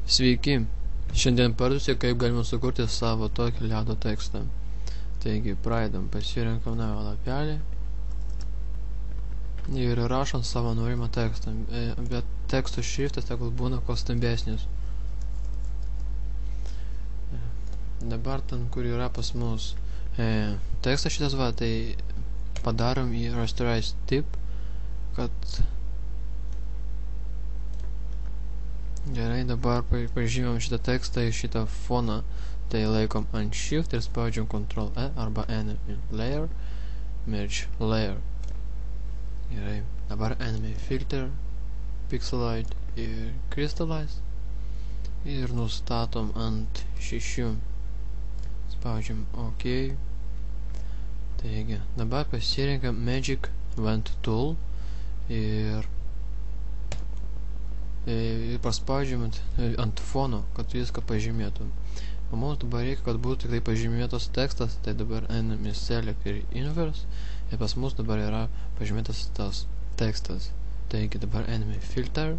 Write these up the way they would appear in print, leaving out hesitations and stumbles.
Sveiki! Šiandien parodysiu, kaip galima sukurti savo tokį ledo tekstą. Taigi, pradedam, pasirenkam naują lapelį ir rašom savo norimą tekstą, bet teksto šriftas tegul būna kuo stambesnis. Dabar ten, kur yra pas mus tekstas šitas va, tai padarom į rasterize tip, kad gerai, dabar pažymėm šitą tekstą į šitą foną, tai laikom ant Shift ir spaudžiam Ctrl E arba N Layer, Merge Layer. Gerai, dabar einame į Filter, Pixelite ir Crystallize ir nustatom ant 6. Spaudžiam OK. Taigi, dabar pasirenkam Magic Wand Tool ir paspaudžiam ant fono, kad viską pažymėtum. O mums dabar reikia, kad būtų tik tai pažymėtas tekstas, tai dabar einam į Select ir Inverse ir pas mus dabar yra pažymėtas tas tekstas. Taigi dabar einam į Filter,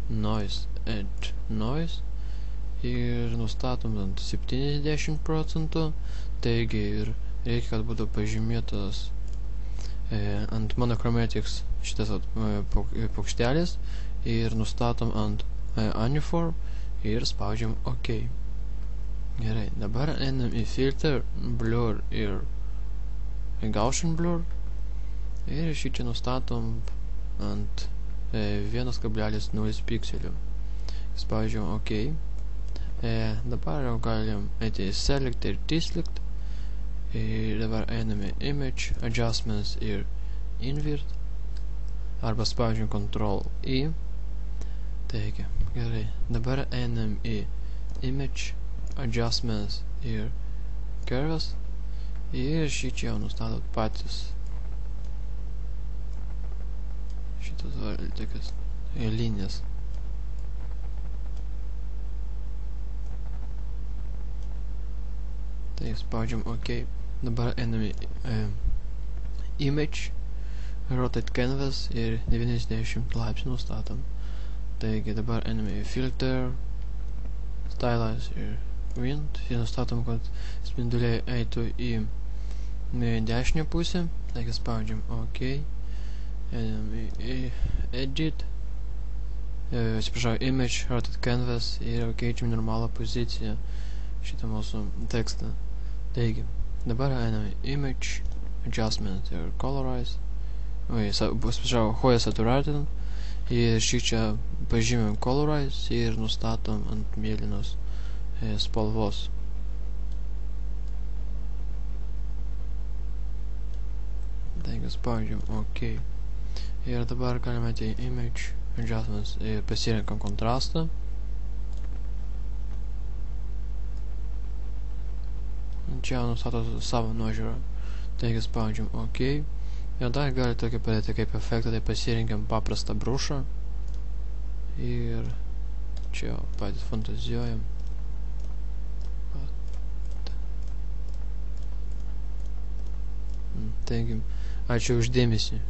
Noise, Edge, Noise ir nustatom ant 70%, taigi ir reikia, kad būtų pažymėtas ant Monochromatics šitas paukštelis ir nustatom ant Uniform ir spaudžiam OK. Gerai, dabar einam į Filter, Blur ir Gaussian Blur ir šičia nustatom ant 1,0 pikselių. Spaudžiam OK. Dabar jau galim eiti į Select ir Deselect ir dabar einam į Image, Adjustments ir Invert arba spaudžiam Ctrl I. Taigi, gerai, dabar einam į Image, Adjustments ir Curves ir šičia jau nustatot patys šitas tokias linijas. Tai spaudžiam OK. Dabar einam į Image, Rotate Canvas ir 90 laipsnių nustatom. Taigi dabar einame į Filter, Stylize ir Wind ir nustatom, kad spinduliai eitų į dešinę pusę. Taigi spaudžiam OK. Einame į Edit, atsiprašau, Image, Rotate Canvas ir keičiam normalą poziciją šitą mūsų tekstą. Taigi, dabar einame į Image, Adjustment ir Colorize, atsiprašau, Hue Saturated ir šičia pažymėm Colorize ir nustatom ant mėlynos spalvos. Taigi spaudžiam OK. Ir dabar galime į Image, Adjustments ir pasirenkam kontrastą. Čia nustato savo nuožiūrą. Taigi spaudžiam OK. Ir dar gali tokį padėti kaip efektą, tai pasirinkiam paprastą brušą ir čia patys fantazijuojam. Taigi, ačiū už dėmesį.